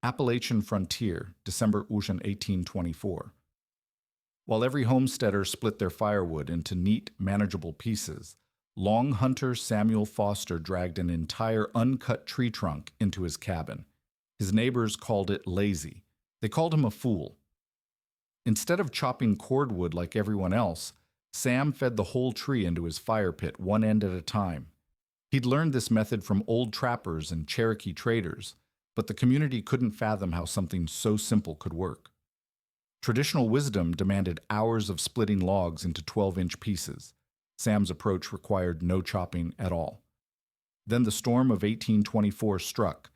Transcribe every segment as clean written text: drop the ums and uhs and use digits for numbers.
Appalachian Frontier, December 1824. While every homesteader split their firewood into neat, manageable pieces, long hunter Samuel Foster dragged an entire uncut tree trunk into his cabin. His neighbors called it lazy. They called him a fool. Instead of chopping cordwood like everyone else, Sam fed the whole tree into his fire pit one end at a time. He'd learned this method from old trappers and Cherokee traders, but the community couldn't fathom how something so simple could work. Traditional wisdom demanded hours of splitting logs into 12-inch pieces. Sam's approach required no chopping at all. Then the storm of 1824 struck.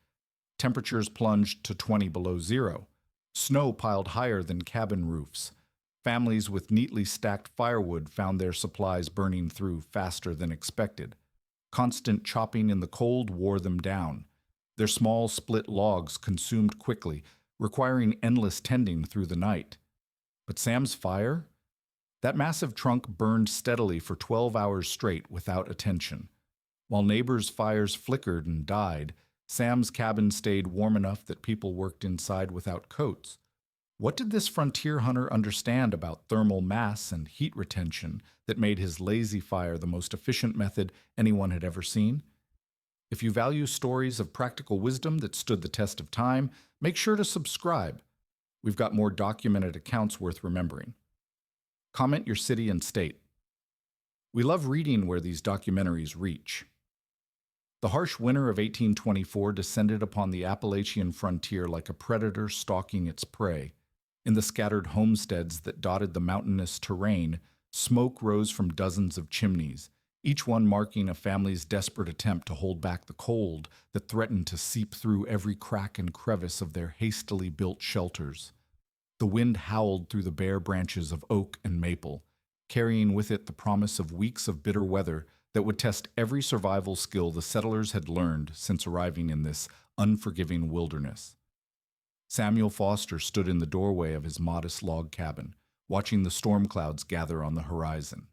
Temperatures plunged to 20 below zero. Snow piled higher than cabin roofs. Families with neatly stacked firewood found their supplies burning through faster than expected. Constant chopping in the cold wore them down. Their small split logs consumed quickly, requiring endless tending through the night. But Sam's fire? That massive trunk burned steadily for 12 hours straight without attention. While neighbors' fires flickered and died, Sam's cabin stayed warm enough that people worked inside without coats. What did this frontier hunter understand about thermal mass and heat retention that made his lazy fire the most efficient method anyone had ever seen? If you value stories of practical wisdom that stood the test of time, make sure to subscribe. We've got more documented accounts worth remembering. Comment your city and state. We love reading where these documentaries reach. The harsh winter of 1824 descended upon the Appalachian frontier like a predator stalking its prey. In the scattered homesteads that dotted the mountainous terrain, smoke rose from dozens of chimneys, each one marking a family's desperate attempt to hold back the cold that threatened to seep through every crack and crevice of their hastily built shelters. The wind howled through the bare branches of oak and maple, carrying with it the promise of weeks of bitter weather that would test every survival skill the settlers had learned since arriving in this unforgiving wilderness. Samuel Foster stood in the doorway of his modest log cabin, watching the storm clouds gather on the horizon.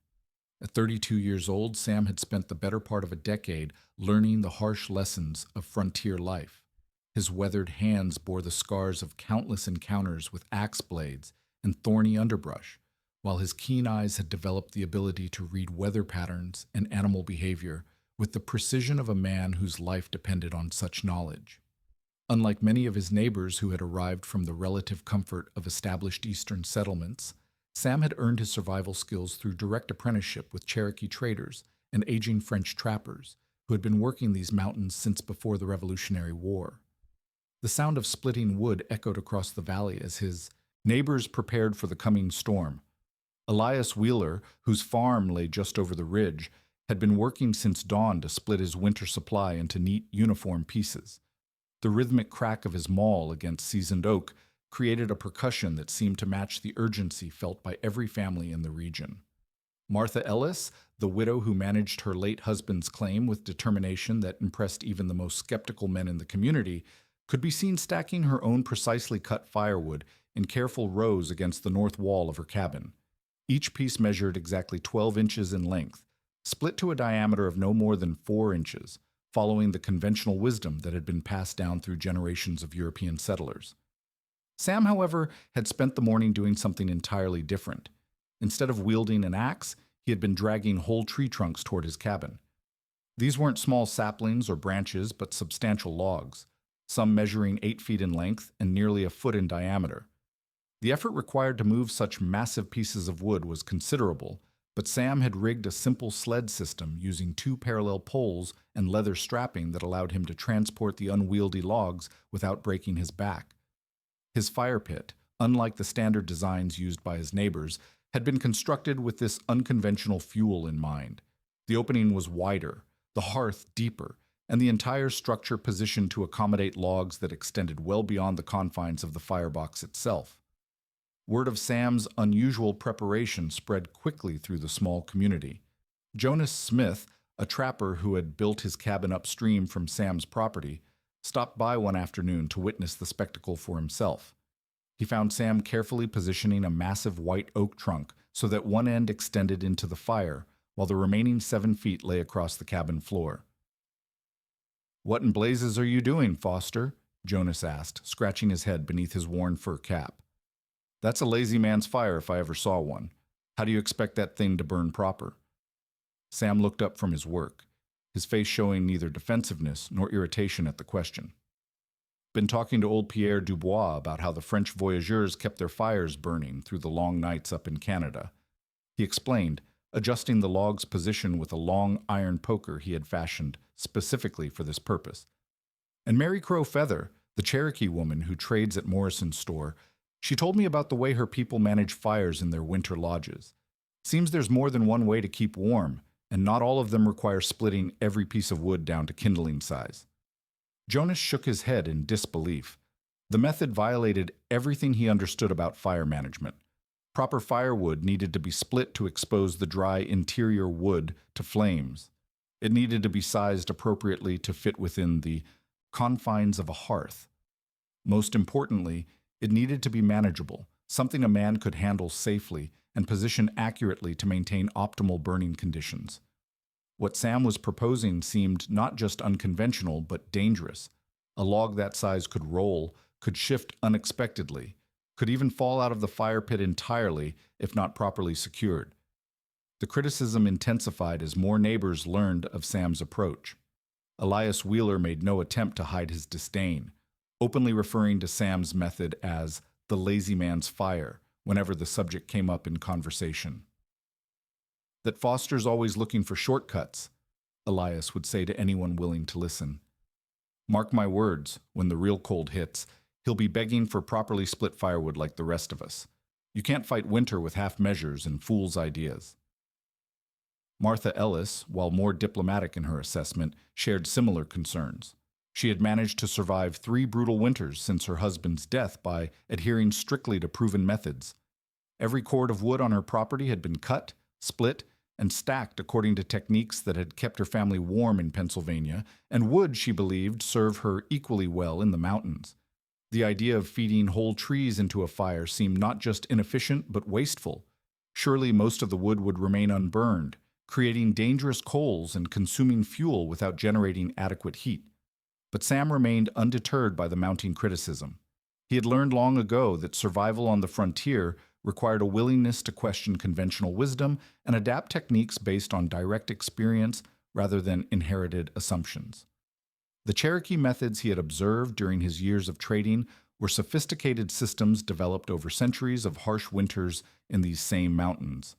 At 32 years old, Sam had spent the better part of a decade learning the harsh lessons of frontier life. His weathered hands bore the scars of countless encounters with axe blades and thorny underbrush, while his keen eyes had developed the ability to read weather patterns and animal behavior with the precision of a man whose life depended on such knowledge. Unlike many of his neighbors who had arrived from the relative comfort of established eastern settlements, Sam had earned his survival skills through direct apprenticeship with Cherokee traders and aging French trappers who had been working these mountains since before the Revolutionary War. The sound of splitting wood echoed across the valley as his neighbors prepared for the coming storm. Elias Wheeler, whose farm lay just over the ridge, had been working since dawn to split his winter supply into neat, uniform pieces. The rhythmic crack of his maul against seasoned oak created a percussion that seemed to match the urgency felt by every family in the region. Martha Ellis, the widow who managed her late husband's claim with determination that impressed even the most skeptical men in the community, could be seen stacking her own precisely cut firewood in careful rows against the north wall of her cabin. Each piece measured exactly 12 inches in length, split to a diameter of no more than 4 inches, following the conventional wisdom that had been passed down through generations of European settlers. Sam, however, had spent the morning doing something entirely different. Instead of wielding an axe, he had been dragging whole tree trunks toward his cabin. These weren't small saplings or branches, but substantial logs, some measuring 8 feet in length and nearly a foot in diameter. The effort required to move such massive pieces of wood was considerable, but Sam had rigged a simple sled system using 2 parallel poles and leather strapping that allowed him to transport the unwieldy logs without breaking his back. His fire pit, unlike the standard designs used by his neighbors, had been constructed with this unconventional fuel in mind. The opening was wider, the hearth deeper, and the entire structure positioned to accommodate logs that extended well beyond the confines of the firebox itself. Word of Sam's unusual preparation spread quickly through the small community. Jonas Smith, a trapper who had built his cabin upstream from Sam's property, stopped by one afternoon to witness the spectacle for himself. He found Sam carefully positioning a massive white oak trunk so that one end extended into the fire, while the remaining 7 feet lay across the cabin floor. "What in blazes are you doing, Foster?" Jonas asked, scratching his head beneath his worn fur cap. That's a lazy man's fire if I ever saw one. How do you expect that thing to burn proper? Sam looked up from his work, his face showing neither defensiveness nor irritation at the question. Been talking to old Pierre Dubois about how the French voyageurs kept their fires burning through the long nights up in Canada. He explained, adjusting the log's position with a long iron poker he had fashioned specifically for this purpose. And Mary Crow Feather, the Cherokee woman who trades at Morrison's store, she told me about the way her people manage fires in their winter lodges. Seems there's more than one way to keep warm, and not all of them require splitting every piece of wood down to kindling size. Jonas shook his head in disbelief. The method violated everything he understood about fire management. Proper firewood needed to be split to expose the dry interior wood to flames. It needed to be sized appropriately to fit within the confines of a hearth. Most importantly, it needed to be manageable, something a man could handle safely and position accurately to maintain optimal burning conditions. What Sam was proposing seemed not just unconventional, but dangerous. A log that size could roll, could shift unexpectedly, could even fall out of the fire pit entirely if not properly secured. The criticism intensified as more neighbors learned of Sam's approach. Elias Wheeler made no attempt to hide his disdain, openly referring to Sam's method as the lazy man's fire whenever the subject came up in conversation. That Foster's always looking for shortcuts, Elias would say to anyone willing to listen. Mark my words, when the real cold hits, he'll be begging for properly split firewood like the rest of us. You can't fight winter with half measures and fool's ideas. Martha Ellis, while more diplomatic in her assessment, shared similar concerns. She had managed to survive 3 brutal winters since her husband's death by adhering strictly to proven methods. Every cord of wood on her property had been cut, split, and stacked according to techniques that had kept her family warm in Pennsylvania, and would, she believed, serve her equally well in the mountains. The idea of feeding whole trees into a fire seemed not just inefficient but wasteful. Surely most of the wood would remain unburned, creating dangerous coals and consuming fuel without generating adequate heat. But Sam remained undeterred by the mounting criticism. He had learned long ago that survival on the frontier required a willingness to question conventional wisdom and adapt techniques based on direct experience rather than inherited assumptions. The Cherokee methods he had observed during his years of trading were sophisticated systems developed over centuries of harsh winters in these same mountains.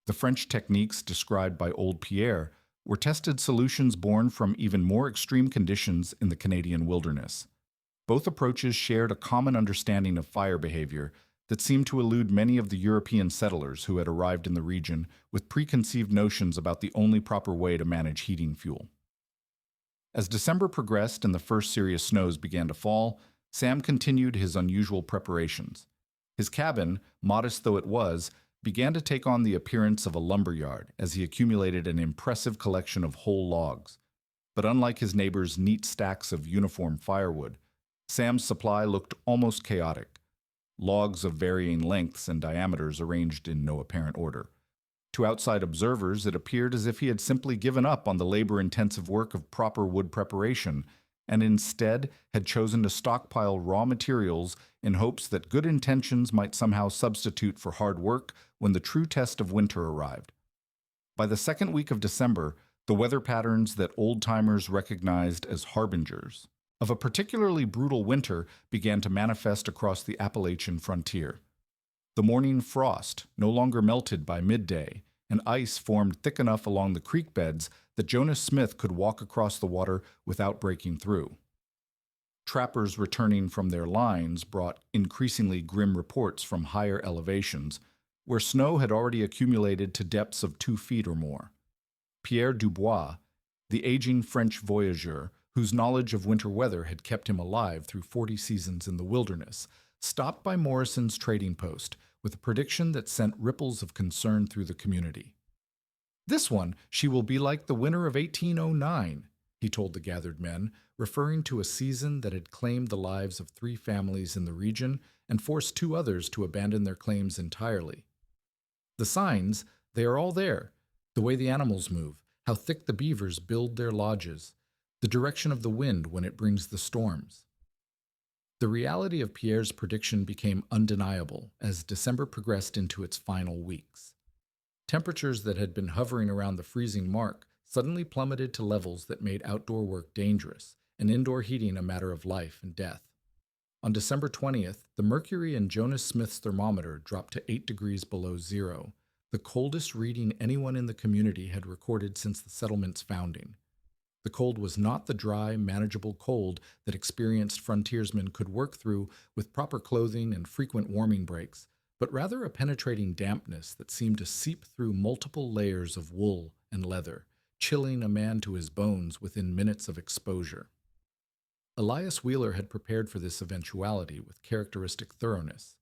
The French techniques described by old Pierre were tested solutions born from even more extreme conditions in the Canadian wilderness. Both approaches shared a common understanding of fire behavior that seemed to elude many of the European settlers who had arrived in the region with preconceived notions about the only proper way to manage heating fuel. As December progressed and the first serious snows began to fall, Sam continued his unusual preparations. His cabin, modest though it was, began to take on the appearance of a lumberyard as he accumulated an impressive collection of whole logs. But unlike his neighbors' neat stacks of uniform firewood, Sam's supply looked almost chaotic. Logs of varying lengths and diameters arranged in no apparent order. To outside observers, it appeared as if he had simply given up on the labor-intensive work of proper wood preparation and instead had chosen to stockpile raw materials in hopes that good intentions might somehow substitute for hard work when the true test of winter arrived. By the second week of December, the weather patterns that old-timers recognized as harbingers of a particularly brutal winter began to manifest across the Appalachian frontier. The morning frost no longer melted by midday, and ice formed thick enough along the creek beds that Jonas Smith could walk across the water without breaking through. Trappers returning from their lines brought increasingly grim reports from higher elevations, where snow had already accumulated to depths of 2 feet or more. Pierre Dubois, the aging French voyageur, whose knowledge of winter weather had kept him alive through 40 seasons in the wilderness, stopped by Morrison's trading post with a prediction that sent ripples of concern through the community. "This one, she will be like the winter of 1809, he told the gathered men, referring to a season that had claimed the lives of 3 families in the region and forced 2 others to abandon their claims entirely. The signs, they are all there. The way the animals move, how thick the beavers build their lodges, the direction of the wind when it brings the storms. The reality of Pierre's prediction became undeniable as December progressed into its final weeks. Temperatures that had been hovering around the freezing mark suddenly plummeted to levels that made outdoor work dangerous and indoor heating a matter of life and death. On December 20th, the mercury in Jonas Smith's thermometer dropped to 8 degrees below zero, the coldest reading anyone in the community had recorded since the settlement's founding. The cold was not the dry, manageable cold that experienced frontiersmen could work through with proper clothing and frequent warming breaks, but rather a penetrating dampness that seemed to seep through multiple layers of wool and leather, chilling a man to his bones within minutes of exposure. Elias Wheeler had prepared for this eventuality with characteristic thoroughness.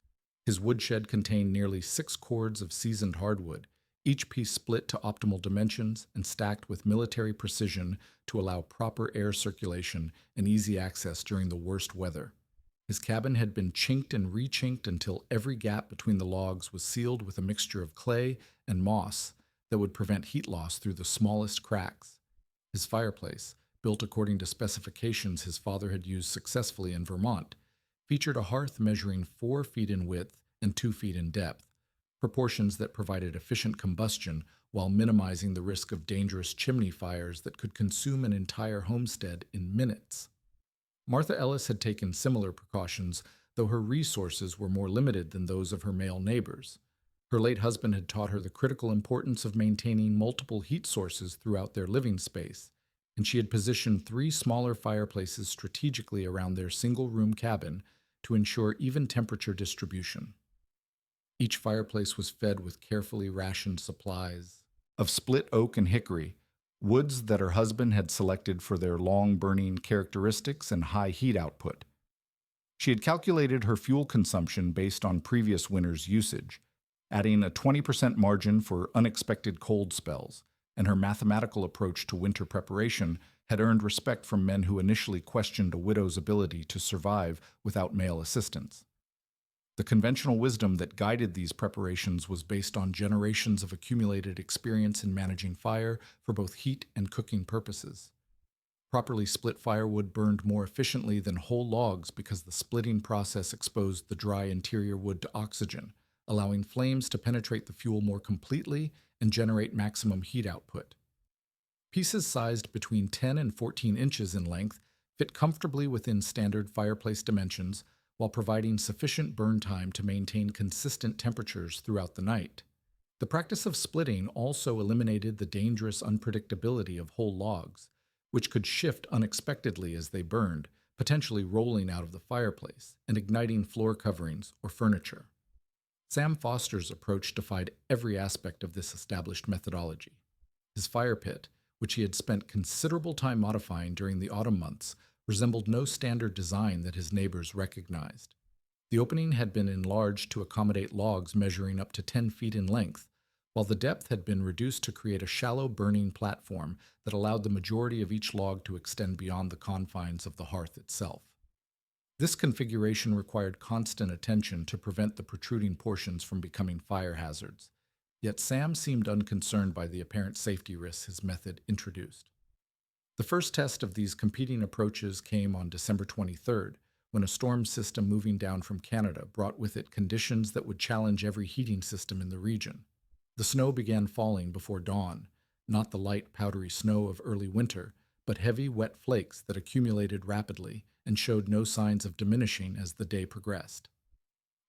His woodshed contained nearly 6 cords of seasoned hardwood, each piece split to optimal dimensions and stacked with military precision to allow proper air circulation and easy access during the worst weather. His cabin had been chinked and rechinked until every gap between the logs was sealed with a mixture of clay and moss that would prevent heat loss through the smallest cracks. His fireplace, built according to specifications his father had used successfully in Vermont, featured a hearth measuring 4 feet in width and 2 feet in depth, proportions that provided efficient combustion while minimizing the risk of dangerous chimney fires that could consume an entire homestead in minutes. Martha Ellis had taken similar precautions, though her resources were more limited than those of her male neighbors. Her late husband had taught her the critical importance of maintaining multiple heat sources throughout their living space, and she had positioned 3 smaller fireplaces strategically around their single-room cabin to ensure even temperature distribution. Each fireplace was fed with carefully rationed supplies of split oak and hickory, woods that her husband had selected for their long-burning characteristics and high heat output. She had calculated her fuel consumption based on previous winter's usage, adding a 20% margin for unexpected cold spells, and her mathematical approach to winter preparation had earned respect from men who initially questioned a widow's ability to survive without male assistance. The conventional wisdom that guided these preparations was based on generations of accumulated experience in managing fire for both heat and cooking purposes. Properly split firewood burned more efficiently than whole logs because the splitting process exposed the dry interior wood to oxygen, allowing flames to penetrate the fuel more completely and generate maximum heat output. Pieces sized between 10 and 14 inches in length fit comfortably within standard fireplace dimensions, while providing sufficient burn time to maintain consistent temperatures throughout the night. The practice of splitting also eliminated the dangerous unpredictability of whole logs, which could shift unexpectedly as they burned, potentially rolling out of the fireplace and igniting floor coverings or furniture. Sam Foster's approach defied every aspect of this established methodology. His fire pit, which he had spent considerable time modifying during the autumn months, resembled no standard design that his neighbors recognized. The opening had been enlarged to accommodate logs measuring up to 10 feet in length, while the depth had been reduced to create a shallow burning platform that allowed the majority of each log to extend beyond the confines of the hearth itself. This configuration required constant attention to prevent the protruding portions from becoming fire hazards, yet Sam seemed unconcerned by the apparent safety risks his method introduced. The first test of these competing approaches came on December 23rd, when a storm system moving down from Canada brought with it conditions that would challenge every heating system in the region. The snow began falling before dawn, not the light, powdery snow of early winter, but heavy, wet flakes that accumulated rapidly and showed no signs of diminishing as the day progressed.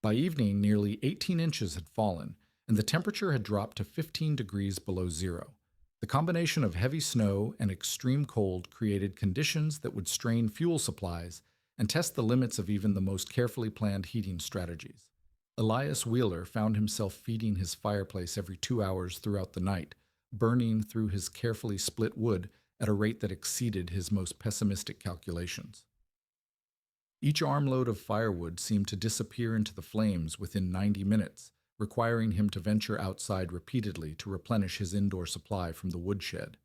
By evening, nearly 18 inches had fallen, and the temperature had dropped to 15 degrees below zero. The combination of heavy snow and extreme cold created conditions that would strain fuel supplies and test the limits of even the most carefully planned heating strategies. Elias Wheeler found himself feeding his fireplace every 2 hours throughout the night, burning through his carefully split wood at a rate that exceeded his most pessimistic calculations. Each armload of firewood seemed to disappear into the flames within 90 minutes, requiring him to venture outside repeatedly to replenish his indoor supply from the woodshed.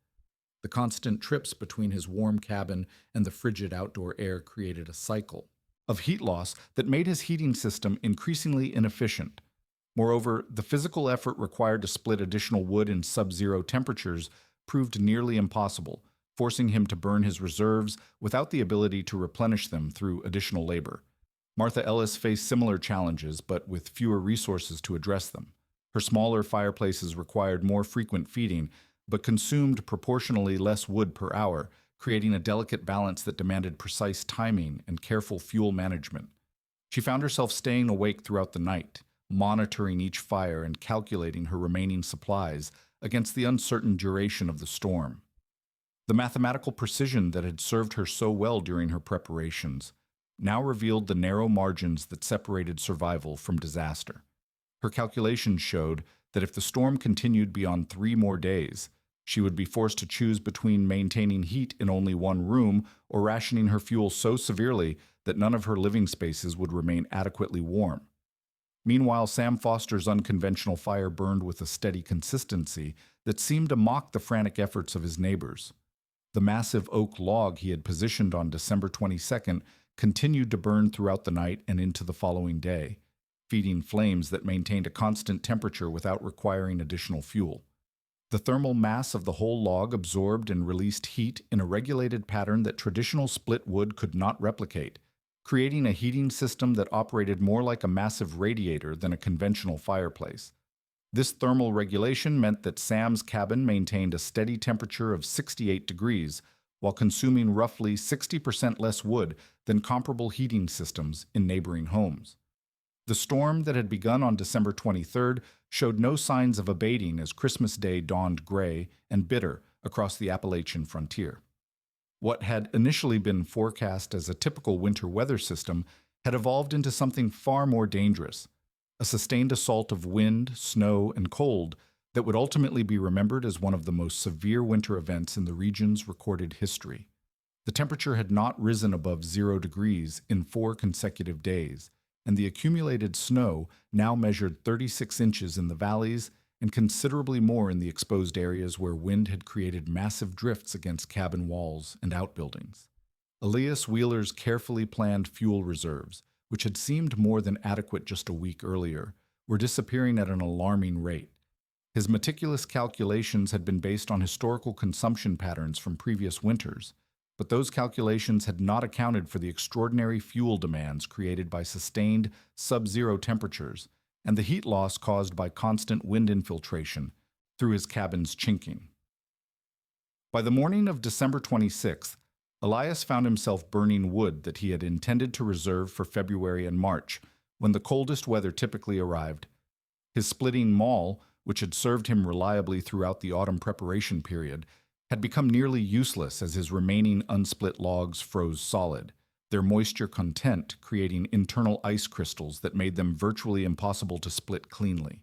The constant trips between his warm cabin and the frigid outdoor air created a cycle of heat loss that made his heating system increasingly inefficient. Moreover, the physical effort required to split additional wood in sub-zero temperatures proved nearly impossible, forcing him to burn his reserves without the ability to replenish them through additional labor. Martha Ellis faced similar challenges, but with fewer resources to address them. Her smaller fireplaces required more frequent feeding, but consumed proportionally less wood per hour, creating a delicate balance that demanded precise timing and careful fuel management. She found herself staying awake throughout the night, monitoring each fire and calculating her remaining supplies against the uncertain duration of the storm. The mathematical precision that had served her so well during her preparations now revealed the narrow margins that separated survival from disaster. Her calculations showed that if the storm continued beyond 3 more days, she would be forced to choose between maintaining heat in only one room or rationing her fuel so severely that none of her living spaces would remain adequately warm. Meanwhile, Sam Foster's unconventional fire burned with a steady consistency that seemed to mock the frantic efforts of his neighbors. The massive oak log he had positioned on December 22nd continued to burn throughout the night and into the following day, feeding flames that maintained a constant temperature without requiring additional fuel. The thermal mass of the whole log absorbed and released heat in a regulated pattern that traditional split wood could not replicate, creating a heating system that operated more like a massive radiator than a conventional fireplace. This thermal regulation meant that Sam's cabin maintained a steady temperature of 68 degrees, while consuming roughly 60% less wood than comparable heating systems in neighboring homes. The storm that had begun on December 23rd showed no signs of abating as Christmas Day dawned gray and bitter across the Appalachian frontier. What had initially been forecast as a typical winter weather system had evolved into something far more dangerous, a sustained assault of wind, snow, and cold that would ultimately be remembered as one of the most severe winter events in the region's recorded history. The temperature had not risen above 0 degrees in 4 consecutive days, and the accumulated snow now measured 36 inches in the valleys and considerably more in the exposed areas where wind had created massive drifts against cabin walls and outbuildings. Elias Wheeler's carefully planned fuel reserves, which had seemed more than adequate just a week earlier, were disappearing at an alarming rate. His meticulous calculations had been based on historical consumption patterns from previous winters, but those calculations had not accounted for the extraordinary fuel demands created by sustained sub-zero temperatures and the heat loss caused by constant wind infiltration through his cabin's chinking. By the morning of December 26th, Elias found himself burning wood that he had intended to reserve for February and March, when the coldest weather typically arrived. His splitting maul, which had served him reliably throughout the autumn preparation period, had become nearly useless as his remaining unsplit logs froze solid, their moisture content creating internal ice crystals that made them virtually impossible to split cleanly.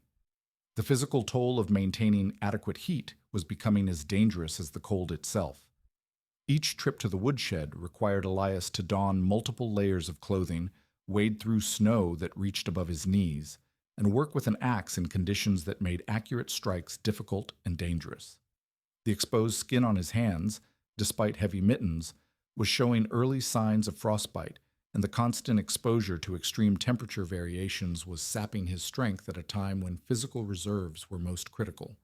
The physical toll of maintaining adequate heat was becoming as dangerous as the cold itself. Each trip to the woodshed required Elias to don multiple layers of clothing, wade through snow that reached above his knees, and work with an axe in conditions that made accurate strikes difficult and dangerous. The exposed skin on his hands, despite heavy mittens, was showing early signs of frostbite, and the constant exposure to extreme temperature variations was sapping his strength at a time when physical reserves were most critical.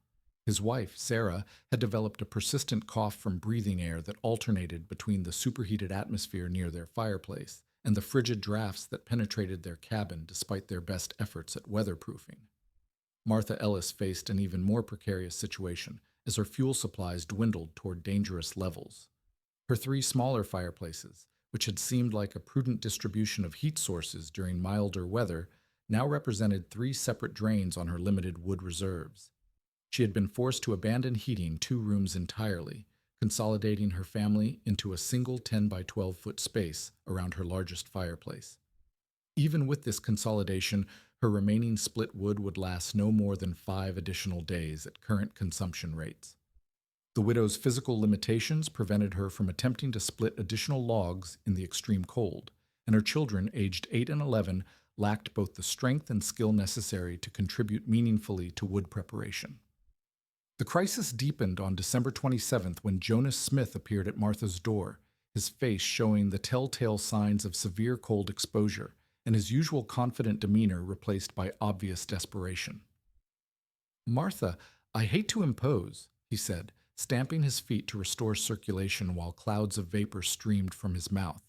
His wife, Sarah, had developed a persistent cough from breathing air that alternated between the superheated atmosphere near their fireplace and the frigid drafts that penetrated their cabin despite their best efforts at weatherproofing. Martha Ellis faced an even more precarious situation as her fuel supplies dwindled toward dangerous levels. Her 3 smaller fireplaces, which had seemed like a prudent distribution of heat sources during milder weather, now represented 3 separate drains on her limited wood reserves. She had been forced to abandon heating 2 rooms entirely, consolidating her family into a single 10 by 12 foot space around her largest fireplace. Even with this consolidation, her remaining split wood would last no more than 5 additional days at current consumption rates. The widow's physical limitations prevented her from attempting to split additional logs in the extreme cold, and her children, aged 8 and 11, lacked both the strength and skill necessary to contribute meaningfully to wood preparation. The crisis deepened on December 27th when Jonas Smith appeared at Martha's door, his face showing the telltale signs of severe cold exposure, and his usual confident demeanor replaced by obvious desperation. "Martha, I hate to impose," he said, stamping his feet to restore circulation while clouds of vapor streamed from his mouth.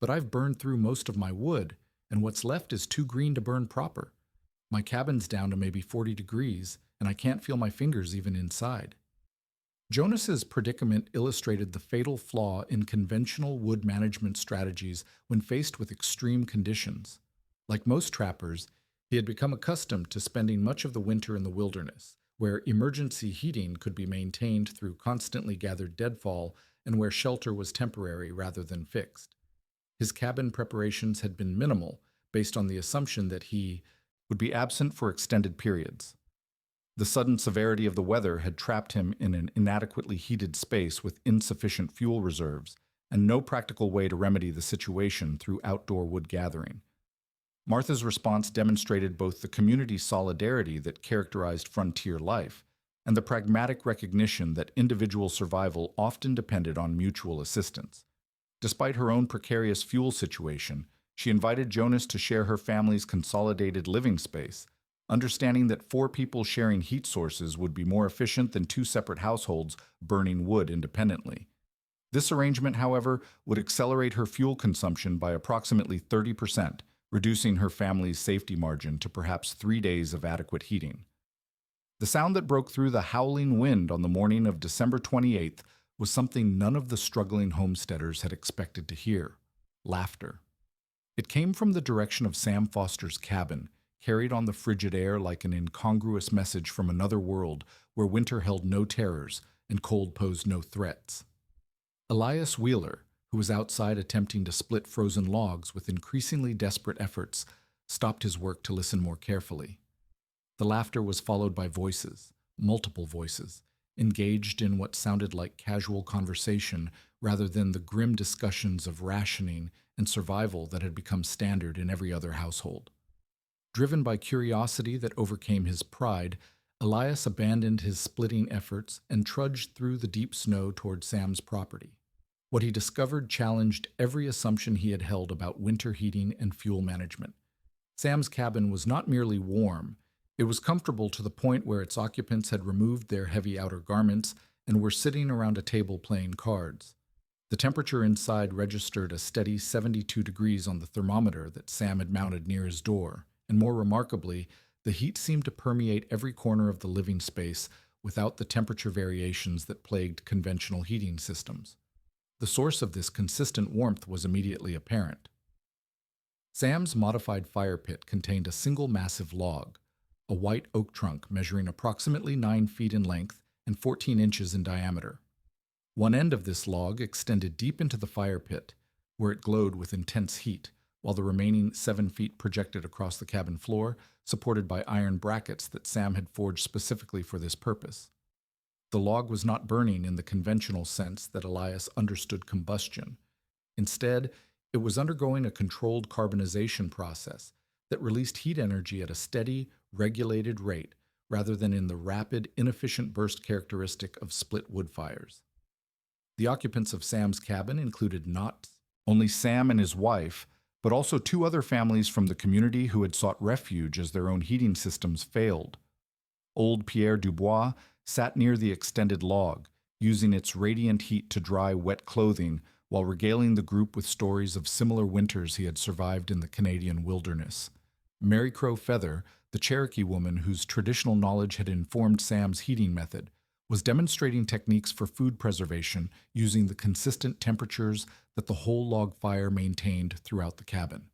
"But I've burned through most of my wood, and what's left is too green to burn proper. My cabin's down to maybe 40 degrees, and I can't feel my fingers even inside. Jonas's predicament illustrated the fatal flaw in conventional wood management strategies when faced with extreme conditions. Like most trappers, he had become accustomed to spending much of the winter in the wilderness, where emergency heating could be maintained through constantly gathered deadfall and where shelter was temporary rather than fixed. His cabin preparations had been minimal, based on the assumption that he would be absent for extended periods. The sudden severity of the weather had trapped him in an inadequately heated space with insufficient fuel reserves, and no practical way to remedy the situation through outdoor wood gathering. Martha's response demonstrated both the community solidarity that characterized frontier life and the pragmatic recognition that individual survival often depended on mutual assistance. Despite her own precarious fuel situation, she invited Jonas to share her family's consolidated living space, understanding that 4 people sharing heat sources would be more efficient than 2 separate households burning wood independently. This arrangement, however, would accelerate her fuel consumption by approximately 30%, reducing her family's safety margin to perhaps 3 days of adequate heating. The sound that broke through the howling wind on the morning of December 28th was something none of the struggling homesteaders had expected to hear: laughter. It came from the direction of Sam Foster's cabin, carried on the frigid air like an incongruous message from another world where winter held no terrors and cold posed no threats. Elias Wheeler, who was outside attempting to split frozen logs with increasingly desperate efforts, stopped his work to listen more carefully. The laughter was followed by voices, multiple voices, engaged in what sounded like casual conversation rather than the grim discussions of rationing and survival that had become standard in every other household. Driven by curiosity that overcame his pride, Elias abandoned his splitting efforts and trudged through the deep snow toward Sam's property. What he discovered challenged every assumption he had held about winter heating and fuel management. Sam's cabin was not merely warm, it was comfortable to the point where its occupants had removed their heavy outer garments and were sitting around a table playing cards. The temperature inside registered a steady 72 degrees on the thermometer that Sam had mounted near his door, and more remarkably, the heat seemed to permeate every corner of the living space without the temperature variations that plagued conventional heating systems. The source of this consistent warmth was immediately apparent. Sam's modified fire pit contained a single massive log, a white oak trunk measuring approximately 9 feet in length and 14 inches in diameter. One end of this log extended deep into the fire pit, where it glowed with intense heat, while the remaining 7 feet projected across the cabin floor, supported by iron brackets that Sam had forged specifically for this purpose. The log was not burning in the conventional sense that Elias understood combustion. Instead, it was undergoing a controlled carbonization process that released heat energy at a steady, regulated rate, rather than in the rapid, inefficient burst characteristic of split wood fires. The occupants of Sam's cabin included not only Sam and his wife, but also 2 other families from the community who had sought refuge as their own heating systems failed. Old Pierre Dubois sat near the extended log, using its radiant heat to dry wet clothing while regaling the group with stories of similar winters he had survived in the Canadian wilderness. Mary Crow Feather, the Cherokee woman whose traditional knowledge had informed Sam's heating method, was demonstrating techniques for food preservation using the consistent temperatures that the whole log fire maintained throughout the cabin.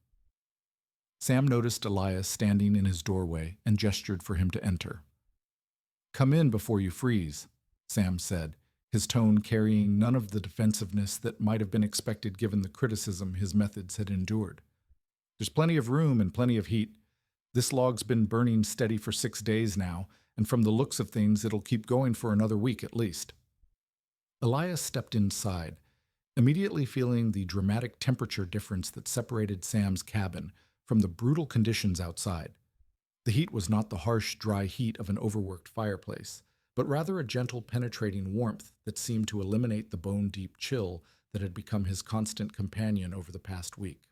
Sam noticed Elias standing in his doorway and gestured for him to enter. "Come in before you freeze," Sam said, his tone carrying none of the defensiveness that might have been expected given the criticism his methods had endured. "There's plenty of room and plenty of heat. This log's been burning steady for 6 days now, and from the looks of things, it'll keep going for another week at least." Elias stepped inside, immediately feeling the dramatic temperature difference that separated Sam's cabin from the brutal conditions outside. The heat was not the harsh, dry heat of an overworked fireplace, but rather a gentle, penetrating warmth that seemed to eliminate the bone-deep chill that had become his constant companion over the past week.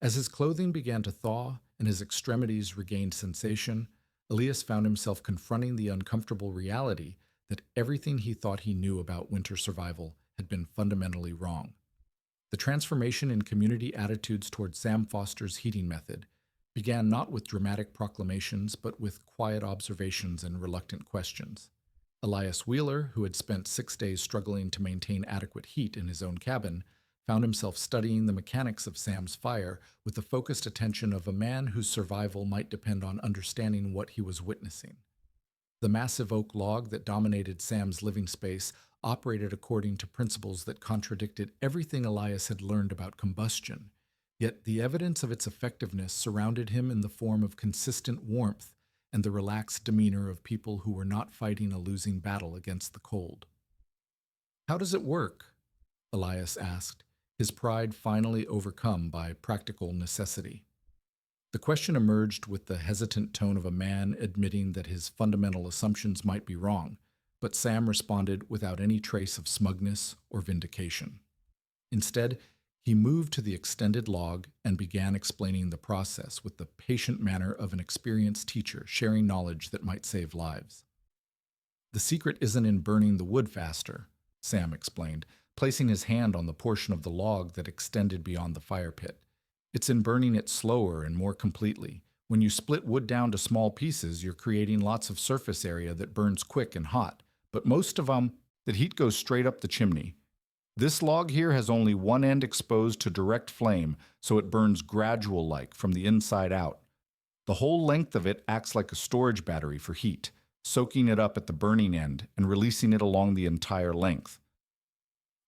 As his clothing began to thaw and his extremities regained sensation, Elias found himself confronting the uncomfortable reality that everything he thought he knew about winter survival had been fundamentally wrong. The transformation in community attitudes toward Sam Foster's heating method began not with dramatic proclamations, but with quiet observations and reluctant questions. Elias Wheeler, who had spent 6 days struggling to maintain adequate heat in his own cabin, found himself studying the mechanics of Sam's fire with the focused attention of a man whose survival might depend on understanding what he was witnessing. The massive oak log that dominated Sam's living space operated according to principles that contradicted everything Elias had learned about combustion, yet the evidence of its effectiveness surrounded him in the form of consistent warmth and the relaxed demeanor of people who were not fighting a losing battle against the cold. "How does it work?" Elias asked, his pride finally overcome by practical necessity. The question emerged with the hesitant tone of a man admitting that his fundamental assumptions might be wrong, but Sam responded without any trace of smugness or vindication. Instead, he moved to the extended log and began explaining the process with the patient manner of an experienced teacher sharing knowledge that might save lives. "The secret isn't in burning the wood faster," Sam explained, placing his hand on the portion of the log that extended beyond the fire pit. "It's in burning it slower and more completely. When you split wood down to small pieces, you're creating lots of surface area that burns quick and hot, but most of that heat goes straight up the chimney. This log here has only one end exposed to direct flame, so it burns gradual-like from the inside out. The whole length of it acts like a storage battery for heat, soaking it up at the burning end and releasing it along the entire length."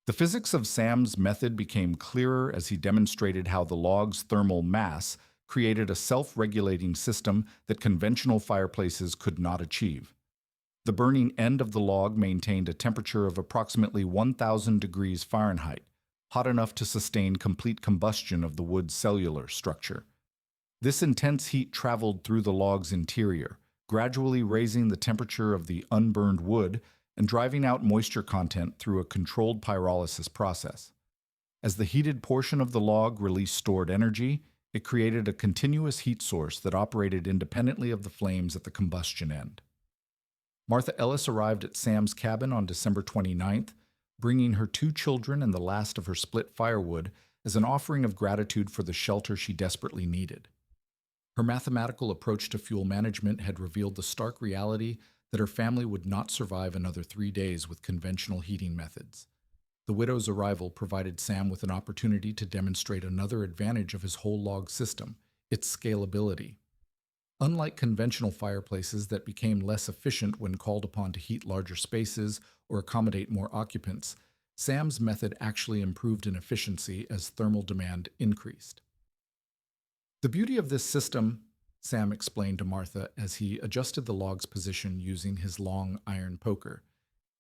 The physics of Sam's method became clearer as he demonstrated how the log's thermal mass created a self-regulating system that conventional fireplaces could not achieve. The burning end of the log maintained a temperature of approximately 1,000 degrees Fahrenheit, hot enough to sustain complete combustion of the wood's cellular structure. This intense heat traveled through the log's interior, gradually raising the temperature of the unburned wood and driving out moisture content through a controlled pyrolysis process. As the heated portion of the log released stored energy, it created a continuous heat source that operated independently of the flames at the combustion end. Martha Ellis arrived at Sam's cabin on December 29th, bringing her 2 children and the last of her split firewood as an offering of gratitude for the shelter she desperately needed. Her mathematical approach to fuel management had revealed the stark reality that her family would not survive another 3 days with conventional heating methods. The widow's arrival provided Sam with an opportunity to demonstrate another advantage of his whole log system, its scalability. Unlike conventional fireplaces that became less efficient when called upon to heat larger spaces or accommodate more occupants, Sam's method actually improved in efficiency as thermal demand increased. "The beauty of this system," Sam explained to Martha as he adjusted the log's position using his long iron poker,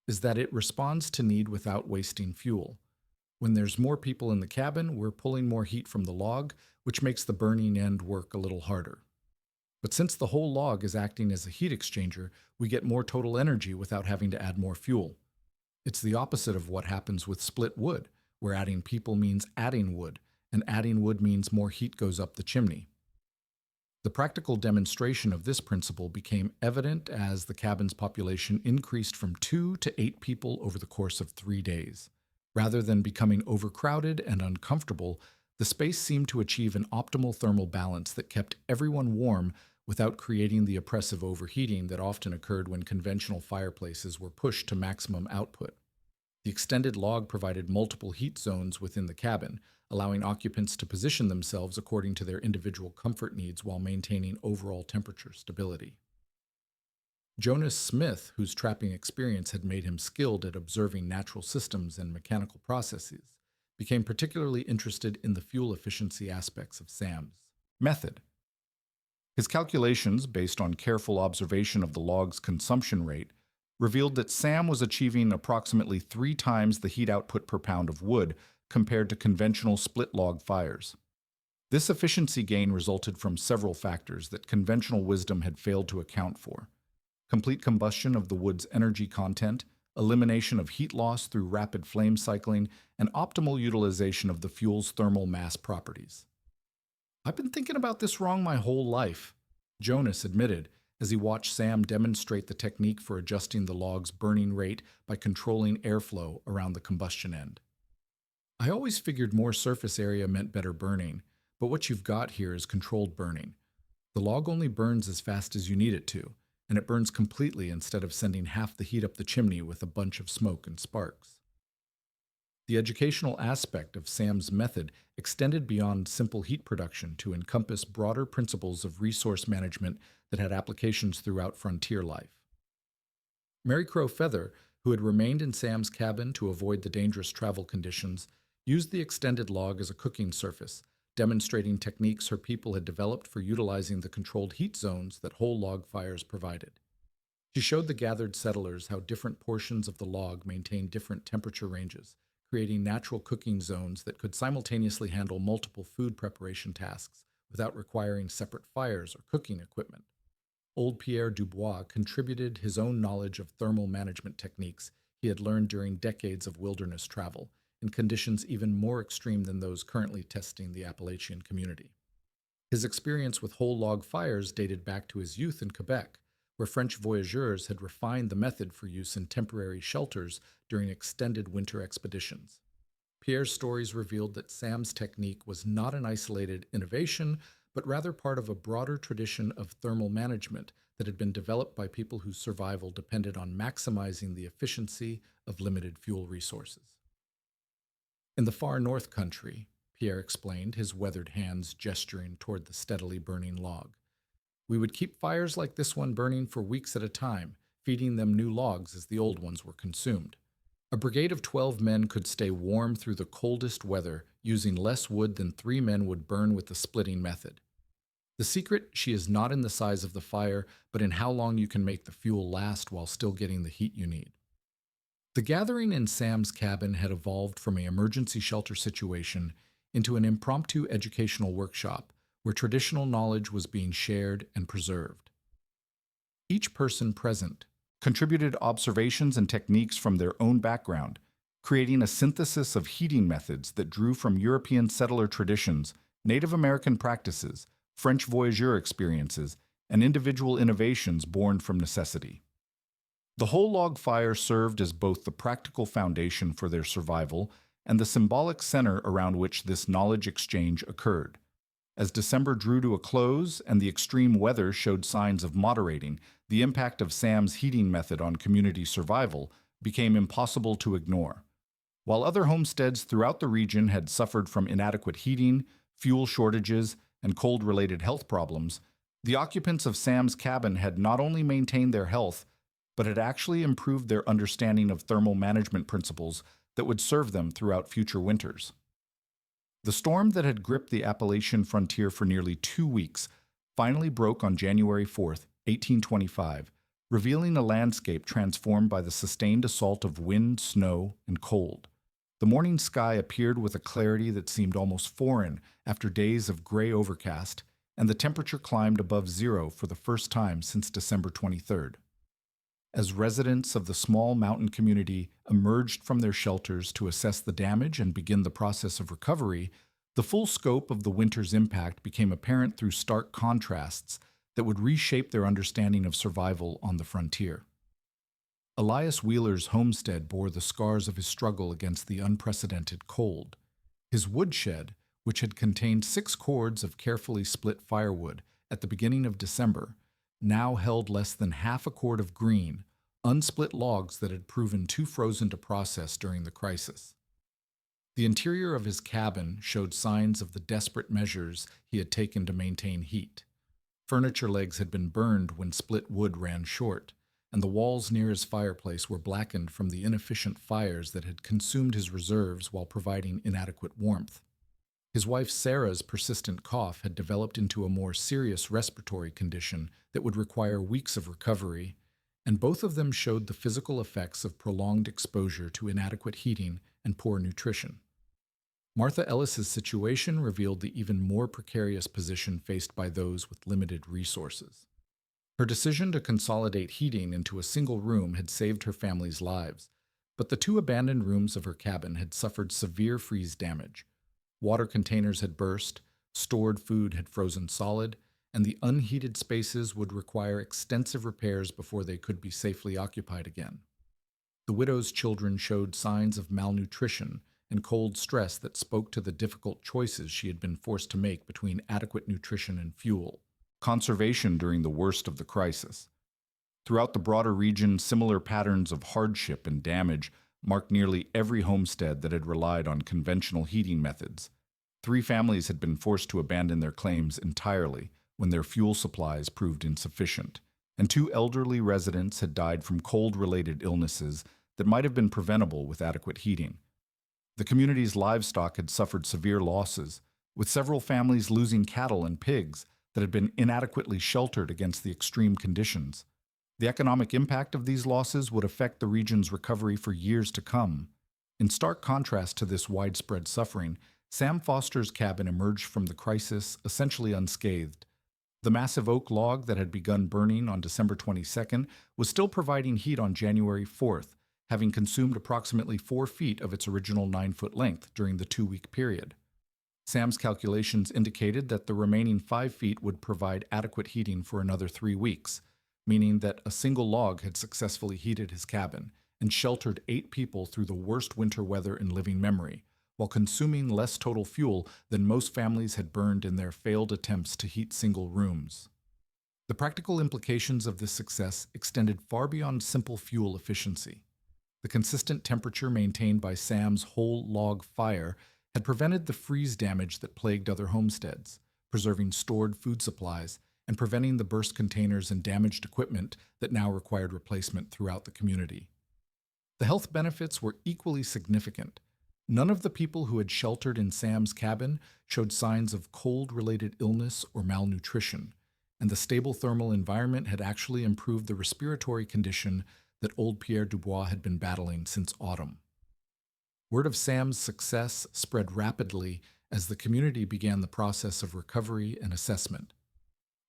"is that it responds to need without wasting fuel. When there's more people in the cabin, we're pulling more heat from the log, which makes the burning end work a little harder. But since the whole log is acting as a heat exchanger, we get more total energy without having to add more fuel. It's the opposite of what happens with split wood, where adding people means adding wood, and adding wood means more heat goes up the chimney." The practical demonstration of this principle became evident as the cabin's population increased from 2 to 8 people over the course of 3 days. Rather than becoming overcrowded and uncomfortable, the space seemed to achieve an optimal thermal balance that kept everyone warm without creating the oppressive overheating that often occurred when conventional fireplaces were pushed to maximum output. The extended log provided multiple heat zones within the cabin, allowing occupants to position themselves according to their individual comfort needs while maintaining overall temperature stability. Jonas Smith, whose trapping experience had made him skilled at observing natural systems and mechanical processes, became particularly interested in the fuel efficiency aspects of Sam's method. His calculations, based on careful observation of the log's consumption rate, revealed that Sam was achieving approximately 3 times the heat output per pound of wood compared to conventional split log fires. This efficiency gain resulted from several factors that conventional wisdom had failed to account for: complete combustion of the wood's energy content, elimination of heat loss through rapid flame cycling, and optimal utilization of the fuel's thermal mass properties. "I've been thinking about this wrong my whole life," Jonas admitted as he watched Sam demonstrate the technique for adjusting the log's burning rate by controlling airflow around the combustion end. I always figured more surface area meant better burning, but what you've got here is controlled burning. The log only burns as fast as you need it to, and it burns completely instead of sending half the heat up the chimney with a bunch of smoke and sparks. The educational aspect of Sam's method extended beyond simple heat production to encompass broader principles of resource management that had applications throughout frontier life. Mary Crow Feather, who had remained in Sam's cabin to avoid the dangerous travel conditions, used the extended log as a cooking surface, demonstrating techniques her people had developed for utilizing the controlled heat zones that whole log fires provided. She showed the gathered settlers how different portions of the log maintained different temperature ranges, creating natural cooking zones that could simultaneously handle multiple food preparation tasks without requiring separate fires or cooking equipment. Old Pierre Dubois contributed his own knowledge of thermal management techniques he had learned during decades of wilderness travel, in conditions even more extreme than those currently testing the Appalachian community. His experience with whole log fires dated back to his youth in Quebec, where French voyageurs had refined the method for use in temporary shelters during extended winter expeditions. Pierre's stories revealed that Sam's technique was not an isolated innovation, but rather part of a broader tradition of thermal management that had been developed by people whose survival depended on maximizing the efficiency of limited fuel resources. In the far north country, Pierre explained, his weathered hands gesturing toward the steadily burning log, we would keep fires like this one burning for weeks at a time, feeding them new logs as the old ones were consumed. A brigade of 12 men could stay warm through the coldest weather, using less wood than 3 men would burn with the splitting method. The secret, she is not in the size of the fire, but in how long you can make the fuel last while still getting the heat you need. The gathering in Sam's cabin had evolved from an emergency shelter situation into an impromptu educational workshop where traditional knowledge was being shared and preserved. Each person present contributed observations and techniques from their own background, creating a synthesis of heating methods that drew from European settler traditions, Native American practices, French voyageur experiences, and individual innovations born from necessity. The whole log fire served as both the practical foundation for their survival and the symbolic center around which this knowledge exchange occurred. As December drew to a close and the extreme weather showed signs of moderating, the impact of Sam's heating method on community survival became impossible to ignore. While other homesteads throughout the region had suffered from inadequate heating, fuel shortages, and cold-related health problems, the occupants of Sam's cabin had not only maintained their health, but had actually improved their understanding of thermal management principles that would serve them throughout future winters. The storm that had gripped the Appalachian frontier for nearly 2 weeks finally broke on January 4, 1825, revealing a landscape transformed by the sustained assault of wind, snow, and cold. The morning sky appeared with a clarity that seemed almost foreign after days of gray overcast, and the temperature climbed above zero for the first time since December 23rd. As residents of the small mountain community emerged from their shelters to assess the damage and begin the process of recovery, the full scope of the winter's impact became apparent through stark contrasts that would reshape their understanding of survival on the frontier. Elias Wheeler's homestead bore the scars of his struggle against the unprecedented cold. His woodshed, which had contained 6 cords of carefully split firewood at the beginning of December, now held less than half a cord of green, unsplit logs that had proven too frozen to process during the crisis. The interior of his cabin showed signs of the desperate measures he had taken to maintain heat. Furniture legs had been burned when split wood ran short, and the walls near his fireplace were blackened from the inefficient fires that had consumed his reserves while providing inadequate warmth. His wife Sarah's persistent cough had developed into a more serious respiratory condition that would require weeks of recovery, and both of them showed the physical effects of prolonged exposure to inadequate heating and poor nutrition. Martha Ellis's situation revealed the even more precarious position faced by those with limited resources. Her decision to consolidate heating into a single room had saved her family's lives, but the 2 abandoned rooms of her cabin had suffered severe freeze damage. Water containers had burst, stored food had frozen solid, and the unheated spaces would require extensive repairs before they could be safely occupied again. The widow's children showed signs of malnutrition and cold stress that spoke to the difficult choices she had been forced to make between adequate nutrition and fuel. Conservation during the worst of the crisis. Throughout the broader region, similar patterns of hardship and damage marked nearly every homestead that had relied on conventional heating methods. 3 families had been forced to abandon their claims entirely when their fuel supplies proved insufficient, and 2 elderly residents had died from cold-related illnesses that might have been preventable with adequate heating. The community's livestock had suffered severe losses, with several families losing cattle and pigs that had been inadequately sheltered against the extreme conditions. The economic impact of these losses would affect the region's recovery for years to come. In stark contrast to this widespread suffering, Sam Foster's cabin emerged from the crisis essentially unscathed. The massive oak log that had begun burning on December 22nd was still providing heat on January 4th, having consumed approximately 4 feet of its original 9-foot length during the 2-week period. Sam's calculations indicated that the remaining 5 feet would provide adequate heating for another 3 weeks, meaning that a single log had successfully heated his cabin and sheltered 8 people through the worst winter weather in living memory, while consuming less total fuel than most families had burned in their failed attempts to heat single rooms. The practical implications of this success extended far beyond simple fuel efficiency. The consistent temperature maintained by Sam's whole log fire had prevented the freeze damage that plagued other homesteads, preserving stored food supplies and preventing the burst containers and damaged equipment that now required replacement throughout the community. The health benefits were equally significant. None of the people who had sheltered in Sam's cabin showed signs of cold-related illness or malnutrition, and the stable thermal environment had actually improved the respiratory condition that old Pierre Dubois had been battling since autumn. Word of Sam's success spread rapidly as the community began the process of recovery and assessment.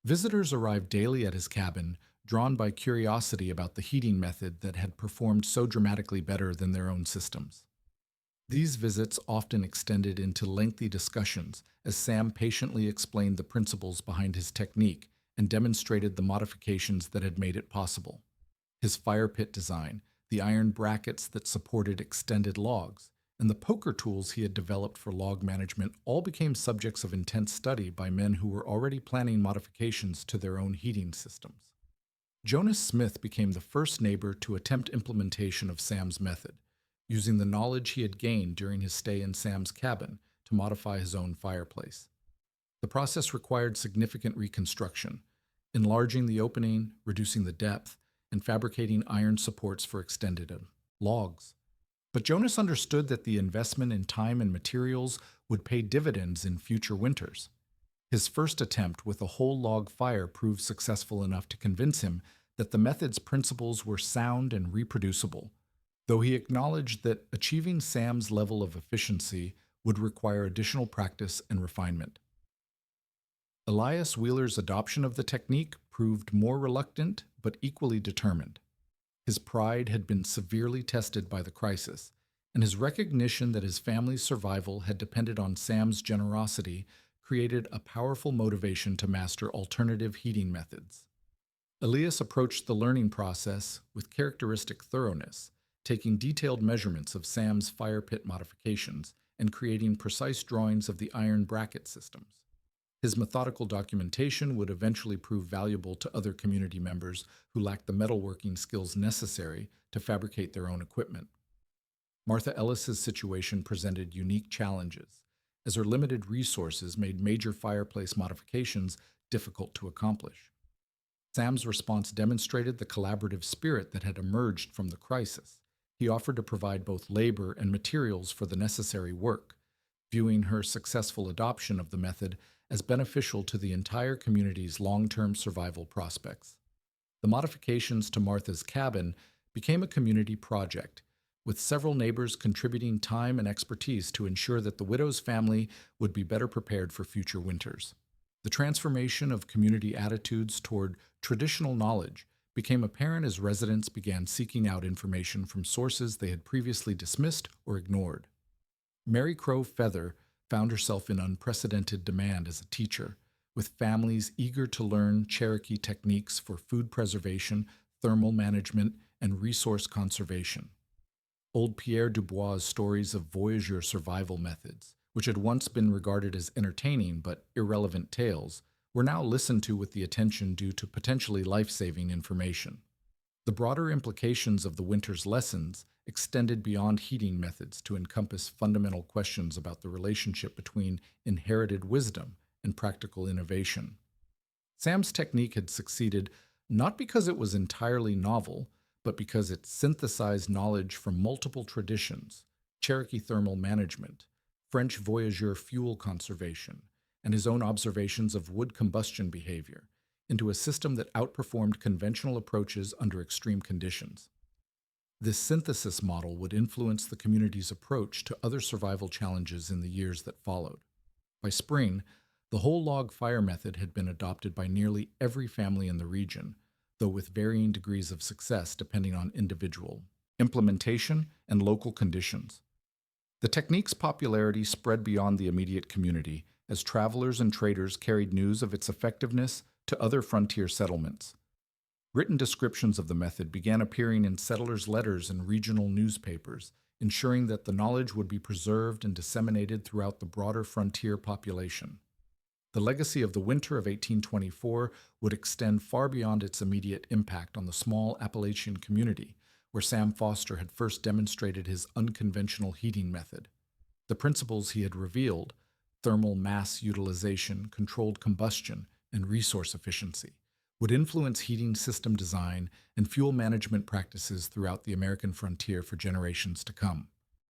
Visitors arrived daily at his cabin, drawn by curiosity about the heating method that had performed so dramatically better than their own systems. These visits often extended into lengthy discussions as Sam patiently explained the principles behind his technique and demonstrated the modifications that had made it possible. His fire pit design, the iron brackets that supported extended logs, and the poker tools he had developed for log management all became subjects of intense study by men who were already planning modifications to their own heating systems. Jonas Smith became the first neighbor to attempt implementation of Sam's method, using the knowledge he had gained during his stay in Sam's cabin to modify his own fireplace. The process required significant reconstruction, enlarging the opening, reducing the depth, and fabricating iron supports for extended logs. But Jonas understood that the investment in time and materials would pay dividends in future winters. His first attempt with a whole log fire proved successful enough to convince him that the method's principles were sound and reproducible, though he acknowledged that achieving Sam's level of efficiency would require additional practice and refinement. Elias Wheeler's adoption of the technique proved more reluctant but equally determined. His pride had been severely tested by the crisis, and his recognition that his family's survival had depended on Sam's generosity created a powerful motivation to master alternative heating methods. Elias approached the learning process with characteristic thoroughness, taking detailed measurements of Sam's fire pit modifications and creating precise drawings of the iron bracket systems. His methodical documentation would eventually prove valuable to other community members who lacked the metalworking skills necessary to fabricate their own equipment. Martha Ellis's situation presented unique challenges, as her limited resources made major fireplace modifications difficult to accomplish. Sam's response demonstrated the collaborative spirit that had emerged from the crisis. He offered to provide both labor and materials for the necessary work, viewing her successful adoption of the method as beneficial to the entire community's long-term survival prospects. The modifications to Martha's cabin became a community project, with several neighbors contributing time and expertise to ensure that the widow's family would be better prepared for future winters. The transformation of community attitudes toward traditional knowledge became apparent as residents began seeking out information from sources they had previously dismissed or ignored. Mary Crow Feather found herself in unprecedented demand as a teacher, with families eager to learn Cherokee techniques for food preservation, thermal management, and resource conservation. Old Pierre Dubois' stories of voyageur survival methods, which had once been regarded as entertaining but irrelevant tales, were now listened to with the attention due to potentially life-saving information. The broader implications of the winter's lessons extended beyond heating methods to encompass fundamental questions about the relationship between inherited wisdom and practical innovation. Sam's technique had succeeded not because it was entirely novel, but because it synthesized knowledge from multiple traditions: Cherokee thermal management, French voyageur fuel conservation, and his own observations of wood combustion behavior, into a system that outperformed conventional approaches under extreme conditions. This synthesis model would influence the community's approach to other survival challenges in the years that followed. By spring, the whole log fire method had been adopted by nearly every family in the region, though with varying degrees of success depending on individual implementation and local conditions. The technique's popularity spread beyond the immediate community as travelers and traders carried news of its effectiveness to other frontier settlements. Written descriptions of the method began appearing in settlers' letters and regional newspapers, ensuring that the knowledge would be preserved and disseminated throughout the broader frontier population. The legacy of the winter of 1824 would extend far beyond its immediate impact on the small Appalachian community, where Sam Foster had first demonstrated his unconventional heating method. The principles he had revealed, thermal mass utilization, controlled combustion, and resource efficiency, would influence heating system design and fuel management practices throughout the American frontier for generations to come.